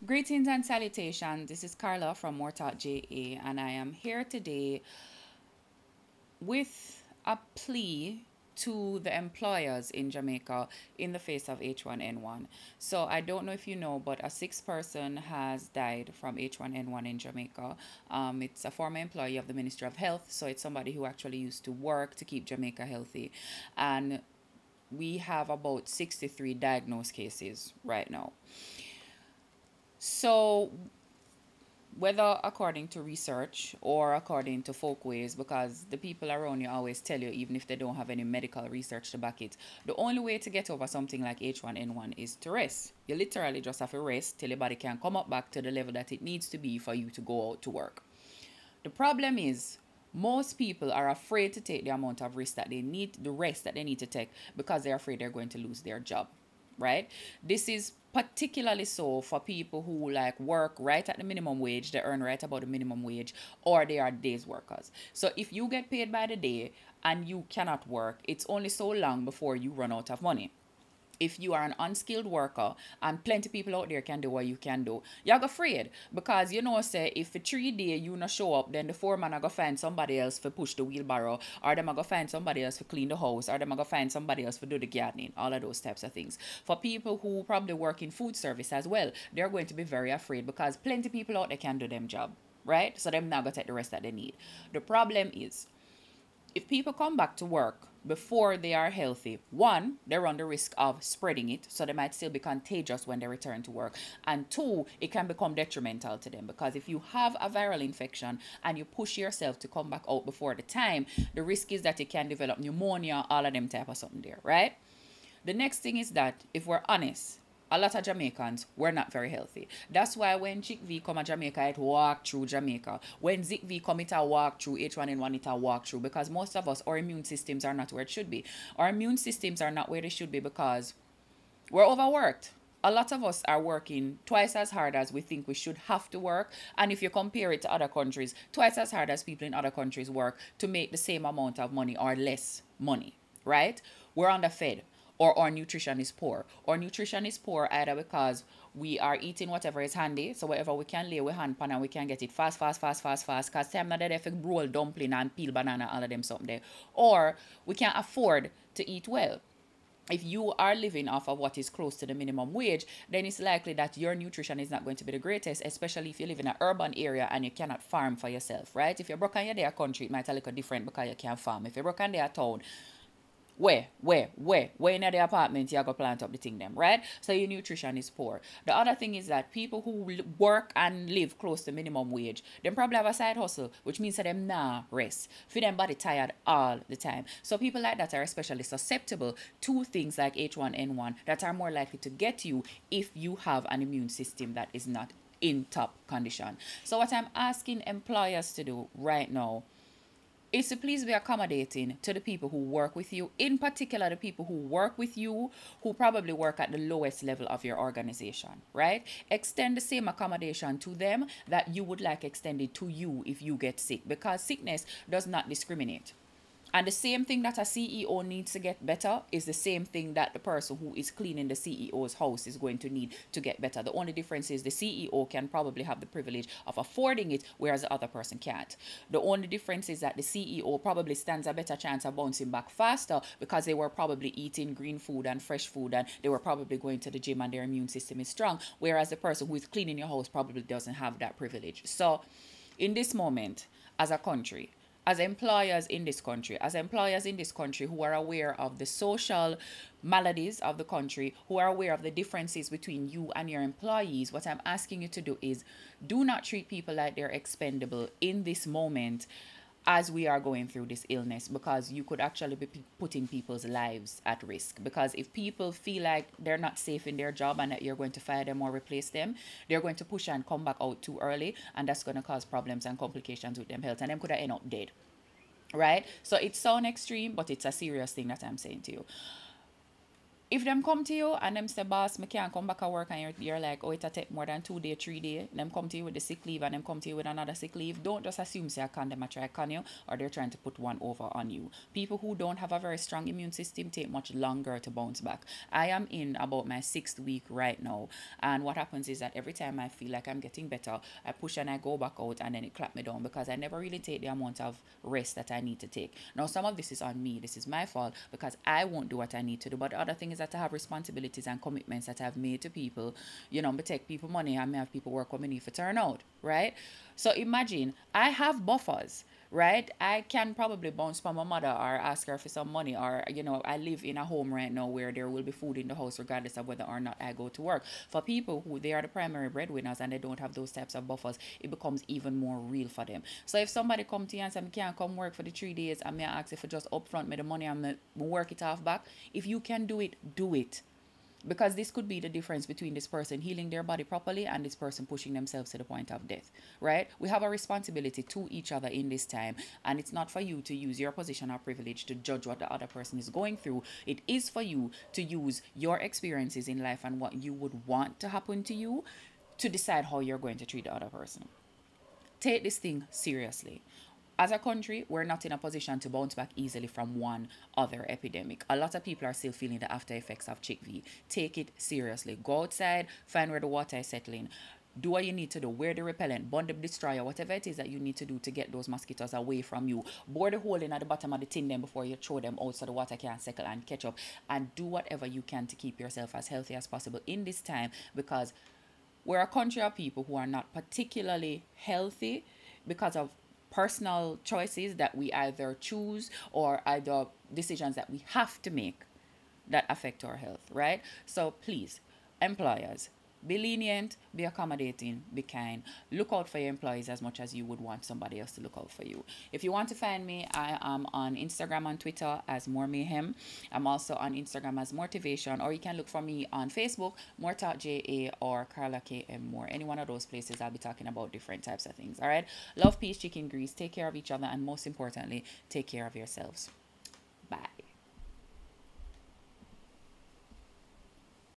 Greetings and salutations. This is Carla from MooreTalkJa, and I am here today with a plea to the employers in Jamaica in the face of H1N1. So I don't know if you know, but a sixth person has died from H1N1 in Jamaica. It's a former employee of the Ministry of Health, so it's somebody who actually used to work to keep Jamaica healthy. And we have about 63 diagnosed cases right now. So whether according to research or according to folkways, because the people around you always tell you, even if they don't have any medical research to back it, the only way to get over something like H1N1 is to rest. You literally just have to rest till your body can come up back to the level that it needs to be for you to go out to work. The problem is, most people are afraid to take the amount of risk that they need, the rest that they need to take, because they're afraid they're going to lose their job, right? This is particularly so for people who like work right at the minimum wage, they earn right about the minimum wage, or they are days workers. So if you get paid by the day and you cannot work, it's only so long before you run out of money. If you are an unskilled worker, and plenty people out there can do what you can do, you're afraid, because you know, say if for 3 days you not show up, then the foreman are gonna find somebody else for push the wheelbarrow, or them are gonna find somebody else for clean the house, or them are gonna find somebody else for do the gardening, all of those types of things. For people who probably work in food service as well, they're going to be very afraid, because plenty people out there can do them job, right? So them not gonna take the rest that they need. The problem is, if people come back to work before they are healthy, one, they run the risk of spreading it, so they might still be contagious when they return to work. And two, it can become detrimental to them, because if you have a viral infection and you push yourself to come back out before the time, the risk is that you can develop pneumonia, all of them type of something there, right? The next thing is that, if we're honest, a lot of Jamaicans were not very healthy. That's why when Chik V come to Jamaica, it walk through Jamaica. When Zika V come, it a walk through. H1N1, it a walk through. Because most of us, our immune systems are not where it should be. Our immune systems are not where they should be because we're overworked. A lot of us are working twice as hard as we think we should have to work. And if you compare it to other countries, twice as hard as people in other countries work to make the same amount of money or less money, right? We're underfed, or our nutrition is poor. Our nutrition is poor either because we are eating whatever is handy, so whatever we can lay we hand pan and we can get it fast, fast, fast, fast, fast, because time not that if roll dumpling and peel banana, all of them something there. Or we can't afford to eat well. If you are living off of what is close to the minimum wage, then it's likely that your nutrition is not going to be the greatest, especially if you live in an urban area and you cannot farm for yourself, right? If you're broke and you're there country, it might look different because you can't farm. If you're broke and they're town, where in the apartment you go plant up the thing them, right? So your nutrition is poor. The other thing is that people who work and live close to minimum wage, them probably have a side hustle, which means that them nah rest. For them body tired all the time. So people like that are especially susceptible to things like H1N1 that are more likely to get you if you have an immune system that is not in top condition. So what I'm asking employers to do right now is to please be accommodating to the people who work with you, in particular the people who work with you who probably work at the lowest level of your organization, right? Extend the same accommodation to them that you would like extended to you if you get sick, because sickness does not discriminate. And the same thing that a CEO needs to get better is the same thing that the person who is cleaning the CEO's house is going to need to get better. The only difference is the CEO can probably have the privilege of affording it, whereas the other person can't. The only difference is that the CEO probably stands a better chance of bouncing back faster because they were probably eating green food and fresh food, and they were probably going to the gym and their immune system is strong, whereas the person who is cleaning your house probably doesn't have that privilege. So in this moment, as a country, as employers in this country, who are aware of the social maladies of the country, who are aware of the differences between you and your employees, what I'm asking you to do is do not treat people like they're expendable in this moment as we are going through this illness, because you could actually be putting people's lives at risk. Because if people feel like they're not safe in their job and that you're going to fire them or replace them, they're going to push and come back out too early, and that's going to cause problems and complications with them health, and them could have end up dead, right? So it sounds extreme, but it's a serious thing that I'm saying to you. if them come to you and them say, boss, me can't come back at work, and you're like, oh, it'll take more than 2 days, 3 days, them come to you with the sick leave and them come to you with another sick leave, don't just assume say I can them a try con you, or they're trying to put one over on you. People who don't have a very strong immune system take much longer to bounce back. I am in about my 6th week right now, and what happens is that every time I feel like I'm getting better, I push and I go back out, and then it clap me down because I never really take the amount of rest that I need to take. Now, some of this is on me. This is my fault because I won't do what I need to do. But the other thing is that I have responsibilities and commitments that I've made to people. You know, me take people money, and me have people work what me need for turn out, right? So imagine I have buffers, right? I can probably bounce from my mother or ask her for some money, or you know, I live in a home right now where there will be food in the house regardless of whether or not I go to work. For people who they are the primary breadwinners and they don't have those types of buffers, it becomes even more real for them. So if somebody come to you and say, I can't come work for the 3 days, and me ask if you just upfront me the money and me work it off back, if you can do it, do it, because this could be the difference between this person healing their body properly and this person pushing themselves to the point of death, right? We have a responsibility to each other in this time, and it's not for you to use your position or privilege to judge what the other person is going through. It is for you to use your experiences in life and what you would want to happen to you to decide how you're going to treat the other person. Take this thing seriously. As a country, we're not in a position to bounce back easily from one other epidemic. A lot of people are still feeling the after effects of Chick V. Take it seriously. Go outside, find where the water is settling. Do what you need to do. Wear the repellent, burn the destroyer, whatever it is that you need to do to get those mosquitoes away from you. Bore the hole in at the bottom of the tin then before you throw them out so the water can settle and catch up. And do whatever you can to keep yourself as healthy as possible in this time, because we're a country of people who are not particularly healthy because of personal choices that we either choose or either decisions that we have to make that affect our health, right? So please, employers, be lenient, be accommodating, be kind. Look out for your employees as much as you would want somebody else to look out for you. If you want to find me, I am on Instagram and Twitter as More Mayhem. I'm also on Instagram as Motivation, or you can look for me on Facebook, MooreTalkJa or Carla KM Moore. Any one of those places, I'll be talking about different types of things. All right. Love, peace, chicken grease. Take care of each other, and most importantly, take care of yourselves.